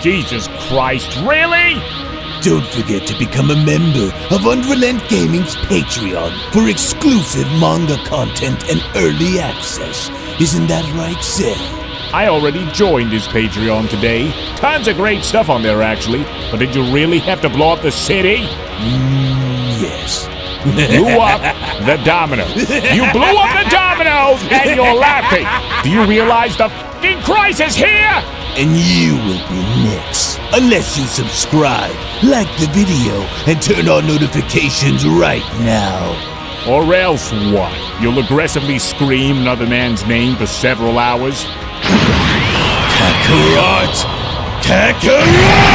Jesus Christ, really? Don't forget to become a member of UnrealEntGaming's Patreon for exclusive manga content and early access. Isn't that right, Seth? I already joined his Patreon today. Tons of great stuff on there, actually. But did you really have to blow up the city? Yes. Blew up the domino. You blew up the dominoes and you're laughing. Do you realize the f***ing crisis here? And you will be next. Unless you subscribe, like the video, and turn on notifications right now. Or else what? You'll aggressively scream another man's name for several hours? Kakarot! Kakarot!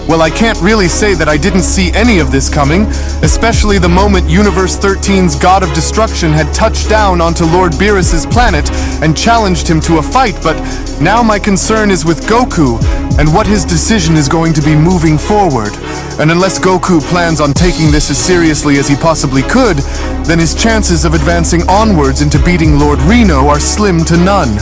Well, I can't really say that I didn't see any of this coming, especially the moment Universe 13's God of Destruction had touched down onto Lord Beerus' planet and challenged him to a fight, but now my concern is with Goku and what his decision is going to be moving forward. And unless Goku plans on taking this as seriously as he possibly could, then his chances of advancing onwards into beating Lord Reno are slim to none.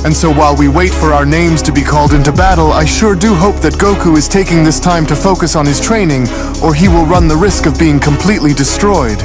And so while we wait for our names to be called into battle, I sure do hope that Goku is taking this time to focus on his training, or he will run the risk of being completely destroyed.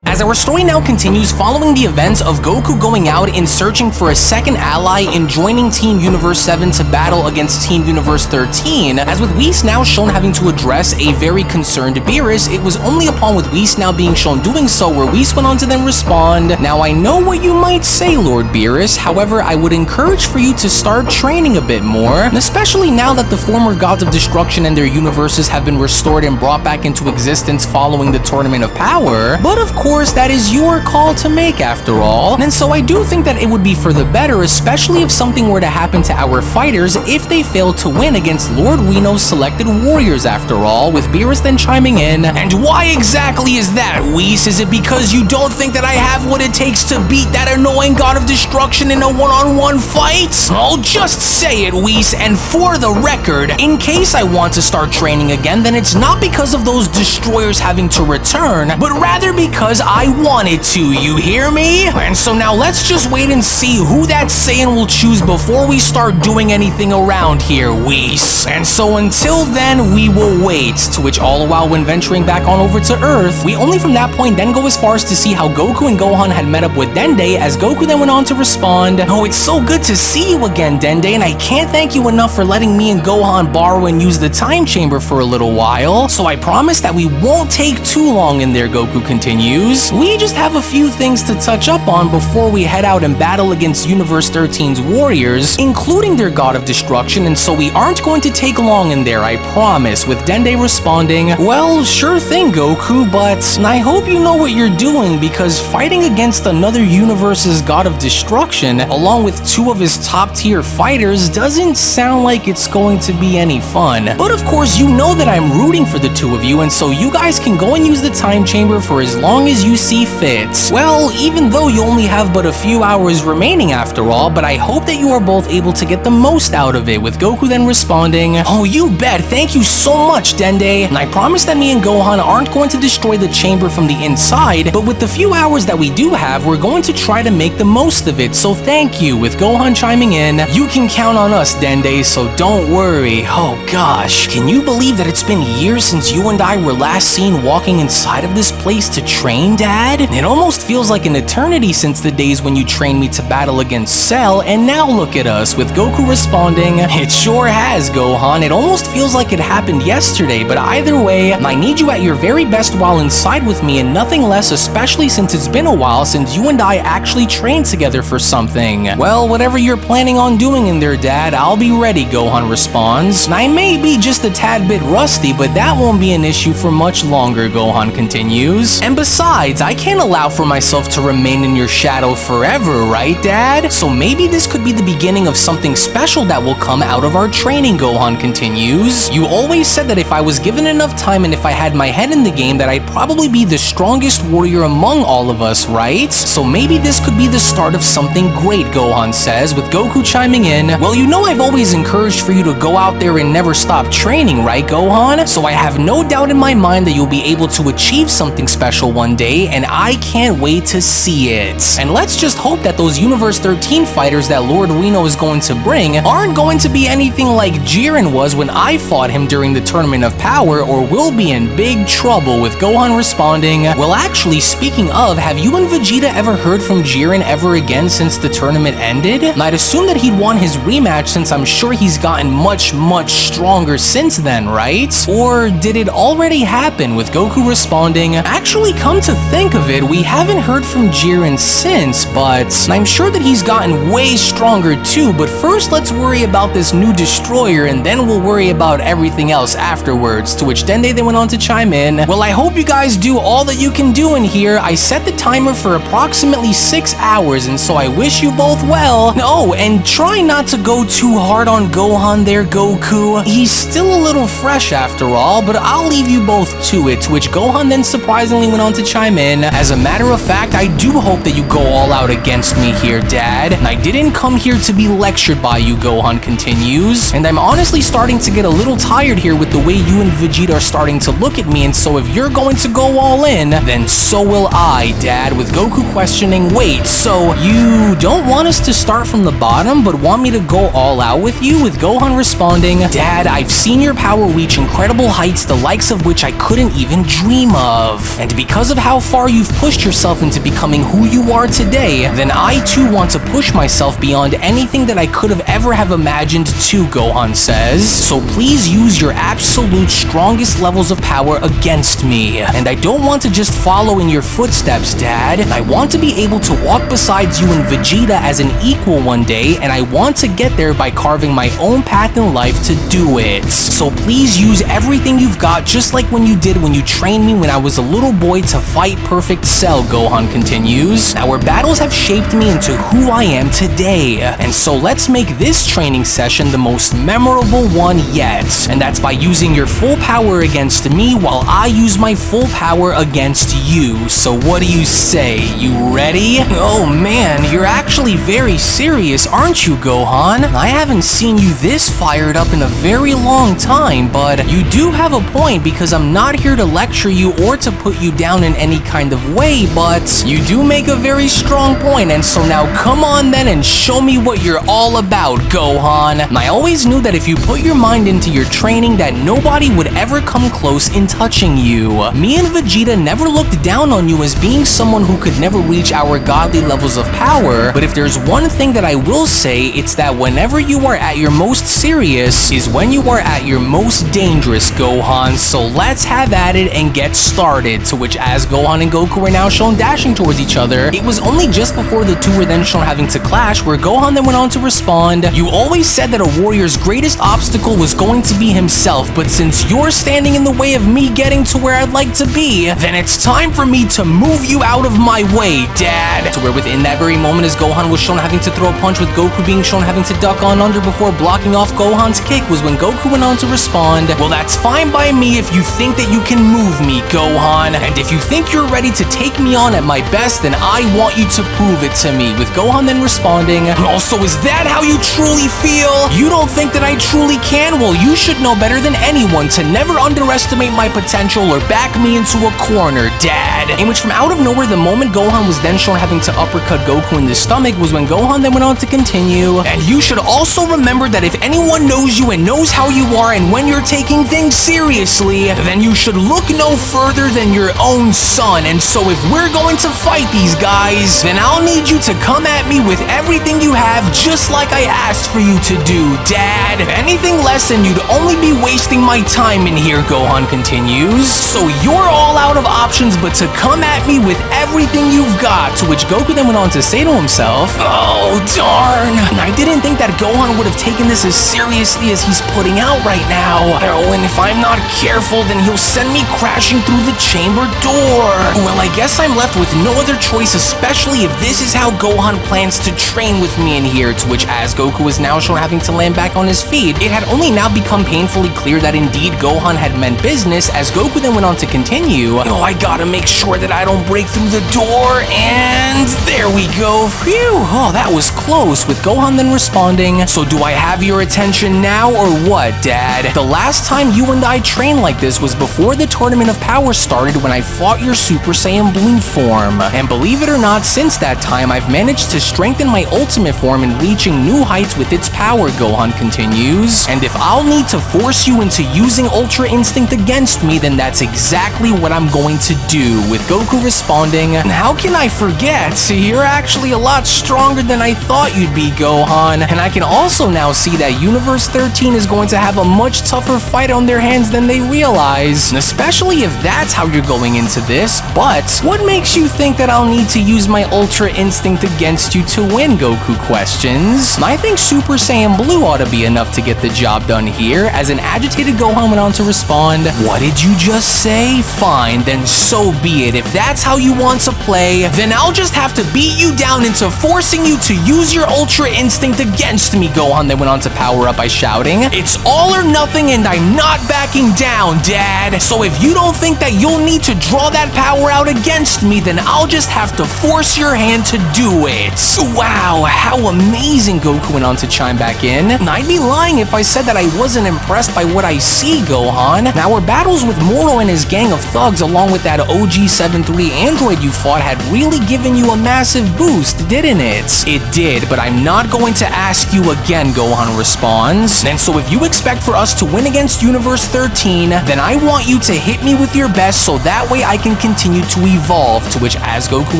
As our story now continues following the events of Goku going out and searching for a second ally and joining Team Universe 7 to battle against Team Universe 13, as with Whis now shown having to address a very concerned Beerus, it was only upon with Whis now being shown doing so where Whis went on to then respond, "Now I know what you might say, Lord Beerus, however I would encourage for you to start training a bit more, especially now that the former gods of destruction and their universes have been restored and brought back into existence following the Tournament of Power, but of course that is your call to make after all, and so I do think that it would be for the better, especially if something were to happen to our fighters if they failed to win against Lord Reno's selected warriors after all," with Beerus then chiming in, "And why exactly is that, Whis? Is it because you don't think that I have what it takes to beat that annoying god of destruction in a one-on-one fight? I'll just say it, Whis, and for the record, in case I want to start training again, then it's not because of those destroyers having to return, but rather because I wanted to, you hear me? And so now let's just wait and see who that Saiyan will choose before we start doing anything around here, Whis. And so until then, we will wait." To which all the while when venturing back on over to Earth, we only from that point then go as far as to see how Goku and Gohan had met up with Dende, as Goku then went on to respond, "Oh, it's so good to see you again, Dende, and I can't thank you enough for letting me and Gohan borrow and use the time chamber for a little while. So I promise that we won't take too long in there," Goku continues. "We just have a few things to touch up on before we head out and battle against Universe 13's warriors, including their god of destruction, and so we aren't going to take long in there, I promise," with Dende responding, "Well, sure thing, Goku, but I hope you know what you're doing, because fighting against another universe's god of destruction, along with two of his top-tier fighters, doesn't sound like it's going to be any fun. But of course, you know that I'm rooting for the two of you, and so you guys can go and use the time chamber for as long as you see fit. Well, even though you only have but a few hours remaining after all, but I hope that you are both able to get the most out of it," with Goku then responding, "Oh, you bet, thank you so much, Dende, and I promise that me and Gohan aren't going to destroy the chamber from the inside, but with the few hours that we do have, we're going to try to make the most of it, so thank you," with Gohan chiming in, "You can count on us, Dende, so don't worry." Oh gosh, can you believe that it's been years since you and I were last seen walking inside of this place to train, Dad? It almost feels like an eternity since the days when you trained me to battle against Cell, and now look at us, with Goku responding, "It sure has, Gohan. It almost feels like it happened yesterday, but either way, I need you at your very best while inside with me and nothing less, especially since it's been a while since you and I actually trained together for something." "Well, whatever you're planning on doing in there, Dad, I'll be ready," Gohan responds. "I may be just a tad bit rusty, but that won't be an issue for much longer," Gohan continues. "And besides, I can't allow for myself to remain in your shadow forever, right, Dad? So maybe this could be the beginning of something special that will come out of our training," Gohan continues. "You always said that if I was given enough time and if I had my head in the game that I'd probably be the strongest warrior among all of us, right? So maybe this could be the start of something great," Gohan says, with Goku chiming in, "Well, you know I've always encouraged for you to go out there and never stop training, right, Gohan? So I have no doubt in my mind that you'll be able to achieve something special one day, and I can't wait to see it. And let's just hope that those Universe 13 fighters that Lord Rino is going to bring aren't going to be anything like Jiren was when I fought him during the Tournament of Power, or we'll be in big trouble," with Gohan responding, "Well, actually, speaking of, have you and Vegeta ever heard from Jiren ever again since the tournament ended? I'd assume that he'd want his rematch since I'm sure he's gotten much stronger since then, right? Or did it already happen?" with Goku responding, "Actually, come to think of it, we haven't heard from Jiren since, but I'm sure that he's gotten way stronger too, but first let's worry about this new destroyer and then we'll worry about everything else afterwards," to which Dende then went on to chime in, "Well, I hope you guys do all that you can do in here. I set the timer for approximately 6 hours, and so I wish you both well. Oh, and try not to go too hard on Gohan there, Goku. He's still a little fresh after all, but I'll leave you both to it," to which Gohan then surprisingly went on to chime in, "As a matter of fact, I do hope that you go all out against me here, Dad. I didn't come here to be lectured by you," Gohan continues, "and I'm honestly starting to get a little tired here with the way you and Vegeta are starting to look at me, and so if you're going to go all in, then so will I, Dad," with Goku questioning, "Wait, so you don't want us to start from the bottom, but want me to go all out with you?" with Gohan responding, "Dad, I've seen your power reach incredible heights, the likes of which I couldn't even dream of. And because of how far you've pushed yourself into becoming who you are today, then I too want to push myself beyond anything that I could have ever have imagined too," Gohan says. "So please use your absolute strongest levels of power against me. And I don't want to just follow in your footsteps, Dad. I want to be able to walk beside you and Vegeta as an equal one day, and I want to get there by carving my own path in life to do it. So please use everything you've got, just like when you did when you trained me when I was a little boy to fight Perfect Cell," Gohan continues. "Our battles have shaped me into who I am today, and so let's make this training session the most memorable one yet, and that's by using your full power against me while I use my full power against you. So what do you say? You ready?" "Oh man, you're actually very serious, aren't you, Gohan? I haven't seen you this fired up in a very long time, but you do have a point because I'm not here to lecture you or to put you down in any kind of way, but you do make a very strong point, and so now come on then and show me what you're all about, Gohan. I always knew that if you put your mind into your training that nobody would ever come close in touching you. Me and Vegeta never looked down on you as being someone who could never reach our godly levels of power, but if there's one thing that I will say, it's that whenever you are at your most serious is when you are at your most dangerous, Gohan. So let's have at it and get started," to which as Gohan and Goku were now shown dashing towards each other, it was only just before the two were then shown having to clash where Gohan then went on to respond, "You always said that a warrior's greatest obstacle was going to be himself, but since you're standing in the way of me getting to where I'd like to be, then it's time for me to move you out of my way, Dad," to where within that very moment as Gohan was shown having to throw a punch with Goku being shown having to duck on under before blocking off Gohan's kick was when Goku went on to respond, "Well, that's fine by me if you think that you can move me, Gohan, and if you think you're ready to take me on at my best, then I want you to prove it to me," with Gohan then responding, "Also, is that how you truly feel? You don't think that I truly can? Well, you should know better than anyone to never underestimate my potential or back me into a corner, Dad." In which from out of nowhere, the moment Gohan was then shown having to uppercut Goku in the stomach was when Gohan then went on to continue, "And you should also remember that if anyone knows you and knows how you are and when you're taking things seriously, then you should look no further than your own son. fun, and so if we're going to fight these guys, then I'll need you to come at me with everything you have, just like I asked for you to do, Dad. Anything less and you'd only be wasting my time in here, Gohan continues. So you're all out of options but to come at me with everything you've got, to which Goku then went on to say to himself, oh darn, I didn't think that Gohan would have taken this as seriously as he's putting out right now. Oh, and if I'm not careful, then he'll send me crashing through the chamber door. Well, I guess I'm left with no other choice, especially if this is how Gohan plans to train with me in here, to which as Goku is now shown having to land back on his feet, it had only now become painfully clear that indeed Gohan had meant business, as Goku then went on to continue, oh, I gotta make sure that I don't break through the door, and there we go. Phew, oh, that was close, with Gohan then responding, so do I have your attention now or what, Dad? The last time you and I trained like this was before the Tournament of Power started, when I fought your Super Saiyan Blue form, and believe it or not, since that time I've managed to strengthen my ultimate form and reaching new heights with its power, Gohan continues, and if I'll need to force you into using Ultra Instinct against me, then that's exactly what I'm going to do, with Goku responding, how can I forget? You're actually a lot stronger than I thought you'd be, Gohan, and I can also now see that Universe 13 is going to have a much tougher fight on their hands than they realize, especially if that's how you're going into this, but what makes you think that I'll need to use my Ultra Instinct against you to win, Goku questions. I think Super Saiyan Blue ought to be enough to get the job done here, as an agitated Gohan went on to respond, what did you just say? Fine, then so be it. If that's how you want to play, then I'll just have to beat you down into forcing you to use your Ultra Instinct against me, Gohan then went on to power up by shouting, it's all or nothing and I'm not backing down, Dad. So if you don't think that you'll need to draw that power out against me, then I'll just have to force your hand to do it. Wow, how amazing, Goku went on to chime back in. I'd be lying if I said that I wasn't impressed by what I see, Gohan. Now, our battles with Moro and his gang of thugs, along with that OG-73 android you fought, had really given you a massive boost, didn't it? It did, but I'm not going to ask you again, Gohan responds. And so if you expect for us to win against Universe 13, then I want you to hit me with your best so that way I can continue to evolve, to which as Goku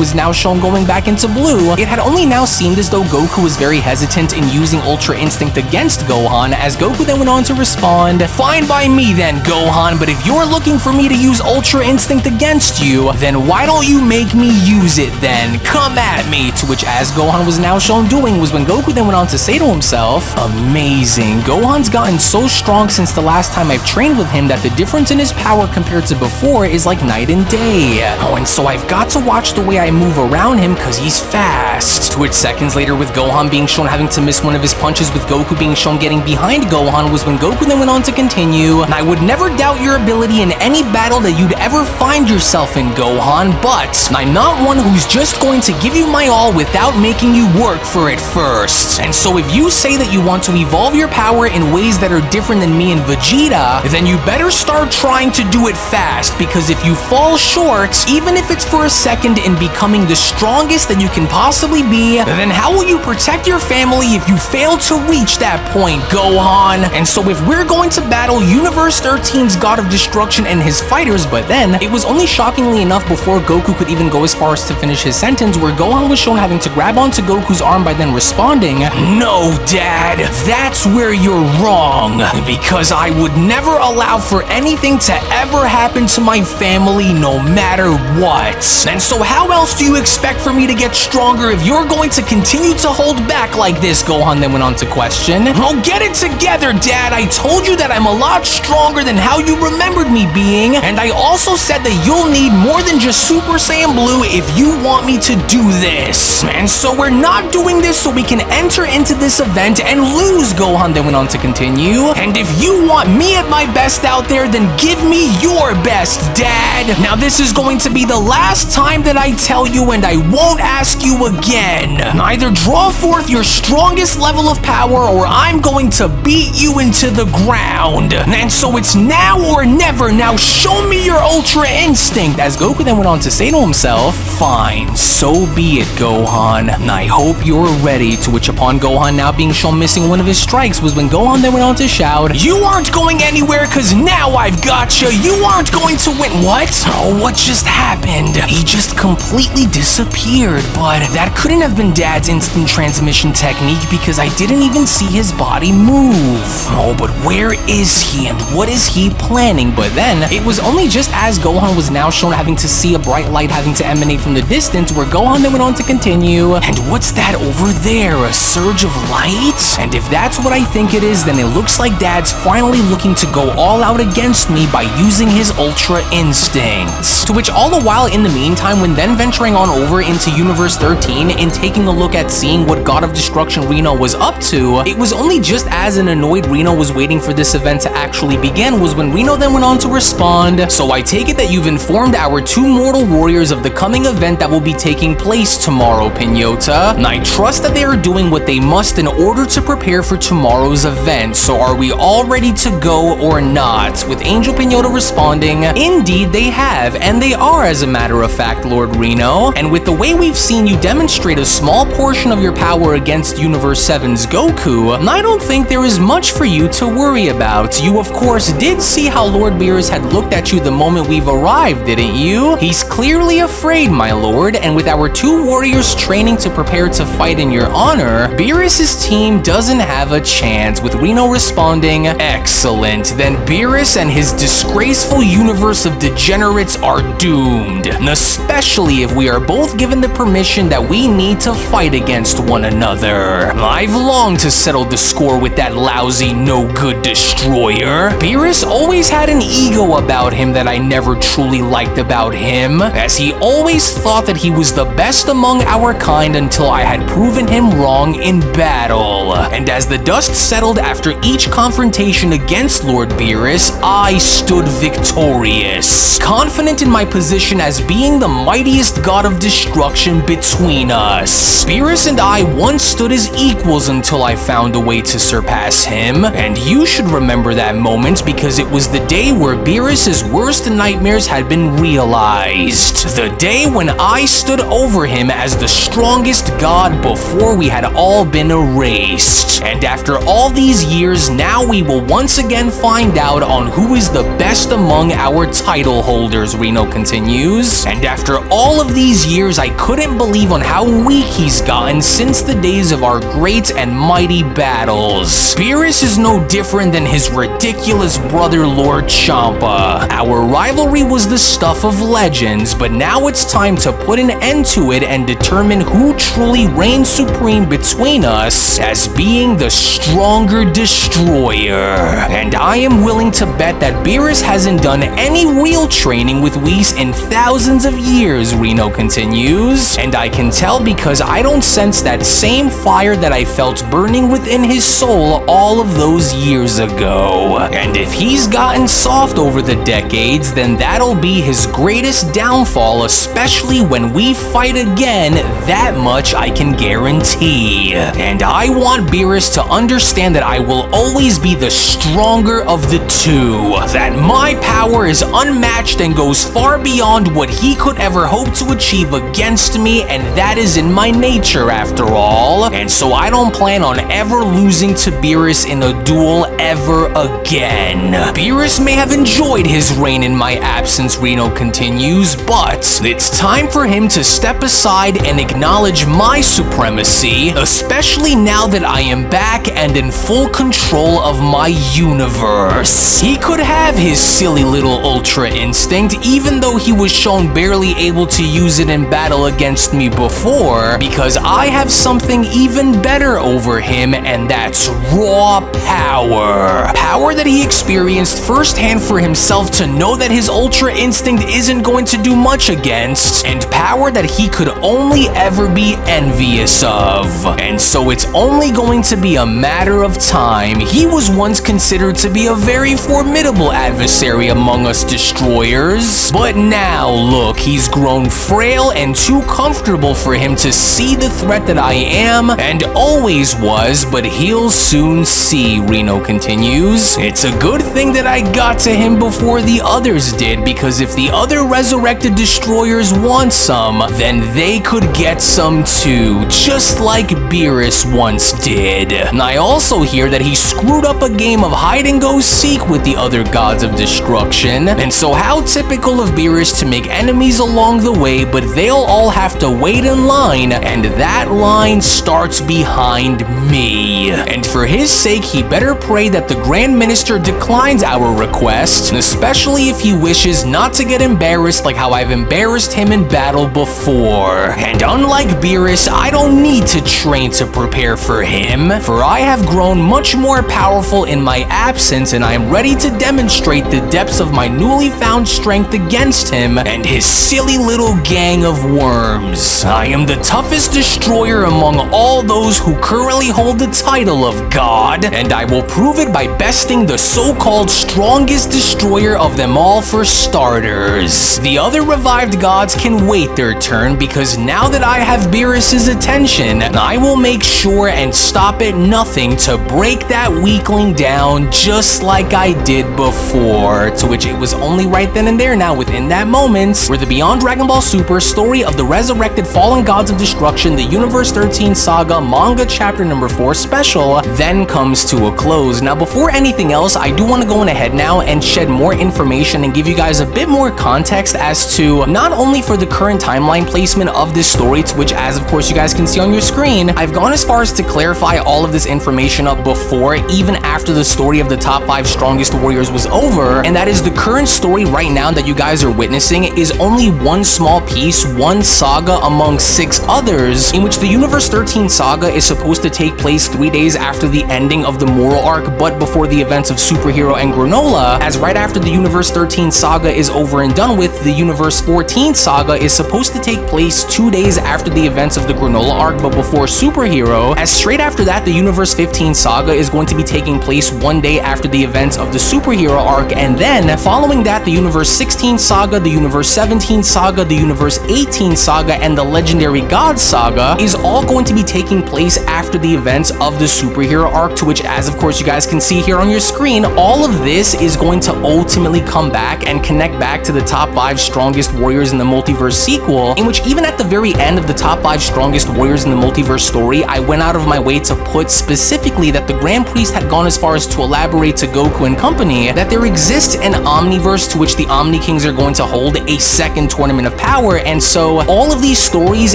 is now shown going back into blue, it had only now seemed as though Goku was very hesitant in using Ultra Instinct against Gohan, as Goku then went on to respond, fine by me then, Gohan, but if you're looking for me to use Ultra Instinct against you, then why don't you make me use it then? Come at me, to which as Gohan was now shown doing was when Goku then went on to say to himself, amazing, Gohan's gotten so strong since the last time I've trained with him that the difference in his power compared to before is like night and day. Oh, and so I've got to watch the way I move around him cause he's fast. To which seconds later, with Gohan being shown having to miss one of his punches, with Goku being shown getting behind Gohan, was when Goku then went on to continue, I would never doubt your ability in any battle that you'd ever find yourself in, Gohan, but I'm not one who's just going to give you my all without making you work for it first. And so if you say that you want to evolve your power in ways that are different than me and Vegeta, then you better start trying to do it fast, because if you fall short, even if it's for a second, in becoming the strongest that you can possibly be, then how will you protect your family if you fail to reach that point, Gohan? And so if we're going to battle Universe 13's God of Destruction and his fighters, but then it was only shockingly enough before Goku could even go as far as to finish his sentence, where Gohan was shown having to grab onto Goku's arm by then responding, no, Dad, that's where you're wrong, because I would never allow for anything to ever happen to my family, no matter what. And so how else do you expect for me to get stronger if you're going to continue to hold back like this, Gohan then went on to question. Oh, get it together, Dad. I told you that I'm a lot stronger than how you remembered me being, and I also said that you'll need more than just Super Saiyan Blue if you want me to do this. And so we're not doing this so we can enter into this event and lose, Gohan then went on to continue. And if you want me at my best out there, then give me your best, Dad. Now this is going to be the last time that I tell you, and I won't ask you again. Either draw forth your strongest level of power, or I'm going to beat you into the ground. And so it's now or never. Now show me your Ultra Instinct, as Goku then went on to say to himself, fine, so be it, Gohan. I hope you're ready, to which upon Gohan now being shown missing one of his strikes was when Gohan then went on to shout, you aren't going anywhere cause now I've got you. You aren't going to win. What? Oh, what just happened? He just completely disappeared, but that couldn't have been Dad's instant transmission technique because I didn't even see his body move. Oh, but where is he and what is he planning? But then, it was only just as Gohan was now shown having to see a bright light having to emanate from the distance where Gohan then went on to continue. And what's that over there? A surge of light? And if that's what I think it is, then it looks like Dad's finally looking to go all out against me by using his Ultra Instincts. To which all the while in the meantime, when then venturing on over into Universe 13 and taking a look at seeing what God of Destruction Reno was up to, it was only just as an annoyed Reno was waiting for this event to actually begin was when Reno then went on to respond, "So I take it that you've informed our two mortal warriors of the coming event that will be taking place tomorrow, Pinota. And I trust that they are doing what they must in order to prepare for tomorrow's event, so are we all ready to go or not?" With Angel Pinota responding, "Indeed they have, and they are as a matter of fact, Lord Reno. And with the way we've seen you demonstrate a small portion of your power against Universe 7's Goku, I don't think there is much for you to worry about. You of course did see how Lord Beerus had looked at you the moment we've arrived, didn't you? He's clearly afraid, my lord, and with our two warriors training to prepare to fight in your honor, Beerus's team doesn't have a chance." With Reno responding, "Excellent, then Beerus and his disgraceful universe of degenerates are doomed, especially if we are both given the permission that we need to fight against one another. I've longed to settle the score with that lousy, no-good destroyer. Beerus always had an ego about him that I never truly liked about him, as he always thought that he was the best among our kind until I had proven him wrong in battle. And as the dust settled after each confrontation against Lord Beerus, I stood victorious, confident in my position as being the mightiest god of destruction between us. Beerus and I once stood as equals until I found a way to surpass him, and you should remember that moment because it was the day where Beerus's worst nightmares had been realized. The day when I stood over him as the strongest god before we had all been erased. And after all these years, now we will once again find out on who is the best among our title holders," Reno continues. "And after all of these years, I couldn't believe on how weak he's gotten since the days of our great and mighty battles. Beerus is no different than his ridiculous brother Lord Champa. Our rivalry was the stuff of legends, but now it's time to put an end to it and determine who truly reigns supreme between us as being the stronger destroyer. And I am willing to bet that Beerus hasn't done any real training with Whis in thousands of years," Reno continues. "And I can tell because I don't sense that same fire that I felt burning within his soul all of those years ago. And if he's gotten soft over the decades, then that'll be his greatest downfall, especially when we fight again, that much I can guarantee. And I want Beerus to understand that I will always be the stronger of the two, that my power is unmatched and goes far beyond what he could ever hope to achieve against me, and that is in my nature after all. And so I don't plan on ever losing to Beerus in a duel ever again. Beerus may have enjoyed his reign in my absence," Reno continues, "but it's time for him to step aside and acknowledge my supremacy, especially now that I am back and in full control of my universe. He could have his silly little Ultra Instinct, even though he was shown barely able to use it in battle against me before, because I have something even better over him, and that's raw power. Power that he experienced firsthand for himself to know that his Ultra Instinct isn't going to do much against, and power that he could only ever be envious of. And so it's only going to be a matter of time. He was once considered to be a very formidable adversary among us destroyers, but now look, he's grown frail and too comfortable for him to see the threat that I am and always was, but he'll soon see," Reno continues. "It's a good thing that I got to him before the others did, because if the other resurrected destroyers want some, then they could get some too, just like Beerus once did. And I also hear that he screwed up a game of hide-and-go-seek with the other gods of destruction, and so how typical of Beerus to make enemies along the way, but they'll all have to wait in line, and that line starts behind me. And for his sake, he better pray that the Grand Minister declines our request, especially if he wishes not to get embarrassed like how I've embarrassed him in battle before. And unlike Beerus, I don't need to train to prepare for him, for I have grown much more powerful in my absence, and I am ready to demonstrate the depths of my newly found strength against him and his silly little gang of worms. I am the toughest destroyer among all those who currently hold the title of God, and I will prove it by besting the so-called strongest destroyer of them all for starters. The other revived gods can wait their turn, because now that I have Beerus's attention, I will make sure and stop at nothing to break that weakling down just like I did before. To which it was only right then and there, now within that moment, where the Beyond Dragon Ball Super story of the resurrected fallen gods of destruction, the Universe 13 Saga Manga Chapter number 4 special, then comes to a close. Now before anything else, I do want to go on ahead now and shed more information and give you guys a bit more context as to not only for the current timeline placement of this story, to which as of course you guys can see on your screen, I've gone as far as to clarify all of this information up before, even after the story of the top 5 strongest warriors was over, and that is the current story right now that you guys are witnessing is only one small piece, one saga among 6 others, in which the Universe 13 Saga is supposed to take place 3 days after the ending of the Moral Arc, but before the events of Superhero and Granolah, as right after the Universe 13 Saga is over and done with, the Universe 14 Saga is supposed to take place 2 days after the events of the Granolah arc, but before Superhero, as straight after that, the Universe 15 Saga is going to be taking place 1 day after the events of the Superhero arc, and then following that, the Universe 16 Saga, the Universe 17 Saga, the Universe 18 Saga, and the Legendary Gods Saga is all going to be taking place after the events of the Superhero arc, to which as of course you guys can see here on your screen, all of this is going to ultimately come back and connect back to the top 5 strongest warriors in the Multiverse sequel, in which even at the very end of the top 5 strongest warriors in the Multiverse story, I went out of my way to put specifically that the Grand Priest had gone as far as to elaborate to Goku and company that there exists an Omniverse to which the Omni Kings are going to hold a second tournament of power, and so all of these stories,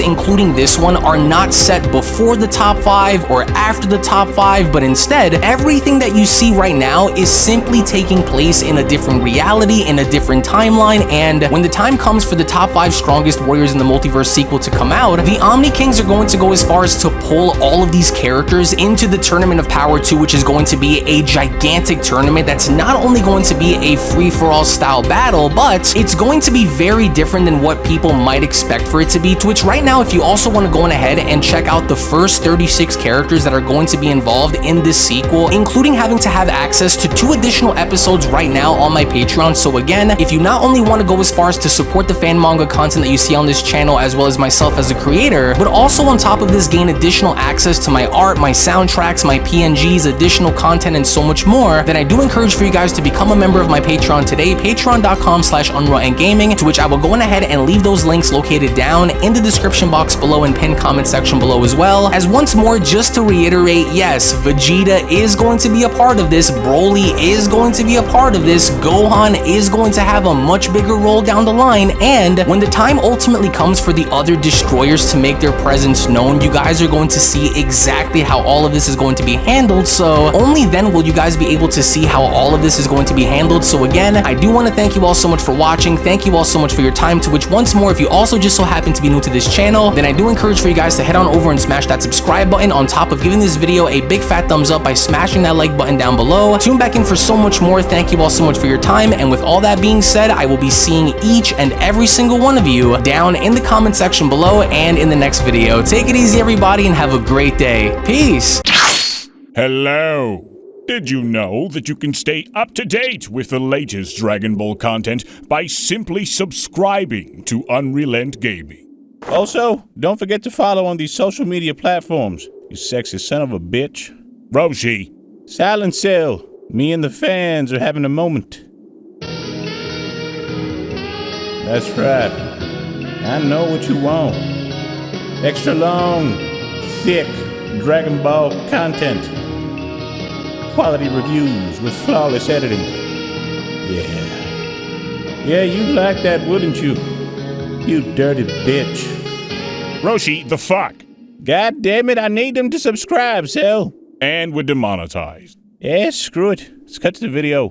including this one, are not set before the top 5 or after the top 5, but instead, everything that you see right now is simply taking place in a different reality, in a different timeline, and when the time comes for the top 5 strongest warriors in the Multiverse sequel to come out, the Omni Kings are going to go as far as to pull all of these characters into the Tournament of Power 2, which is going to be a gigantic tournament that's not only going to be a free-for-all style battle, but it's going to be very different than what people might expect for it to be, to which right now, if you also want to go on ahead and check out the first 36 characters that are going to be involved in this sequel, including having to have access to 2 additional episodes right now on my Patreon. So again, if you not only want to go as far as to support the fan manga content that you see on this channel, as well as myself as a creator, but also on top of this gain additional access to my art, my soundtracks, my PNGs, additional content, and so much more, then I do encourage for you guys to become a member of my Patreon today, patreon.com/UnrealEntGaming, to which I will go on ahead and leave those links located down in the description box below and pinned comment section below, as well as once more, just to reiterate, yes, Vegeta is going to be a part of this, Broly is going to be a part of this, Gohan is going to have a much bigger role down the line, and when the time ultimately comes for the other destroyers to make their presence known, you guys are going to see exactly how all of this is going to be handled, so only then will you guys be able to see how all of this is going to be handled. So again, I do want to thank you all so much for watching, thank you all so much for your time, to which once more, if you also just so happen to be new to this channel, then I do encourage for you guys to head on over and smash that subscribe button, on top of giving this video a big fat thumbs up by smashing that like button down below. Tune back in for so much more. Thank you all so much for your time, and with all that being said, I will be seeing each and every single one of you down in the comment section below and in the next video. Take it easy, everybody, and have a great day. Peace. Hello. Did you know that you can stay up to date with the latest Dragon Ball content by simply subscribing to UnrealEntGaming? Also, don't forget to follow on these social media platforms, you sexy son of a bitch. Roshi. Silent Cell, me and the fans are having a moment. That's right. I know what you want. Extra long, thick Dragon Ball content. Quality reviews with flawless editing. Yeah. Yeah, you'd like that, wouldn't you? You dirty bitch. Roshi, the fuck? God damn it, I need them to subscribe, Cell. And we're demonetized. Yeah, screw it. Let's cut to the video.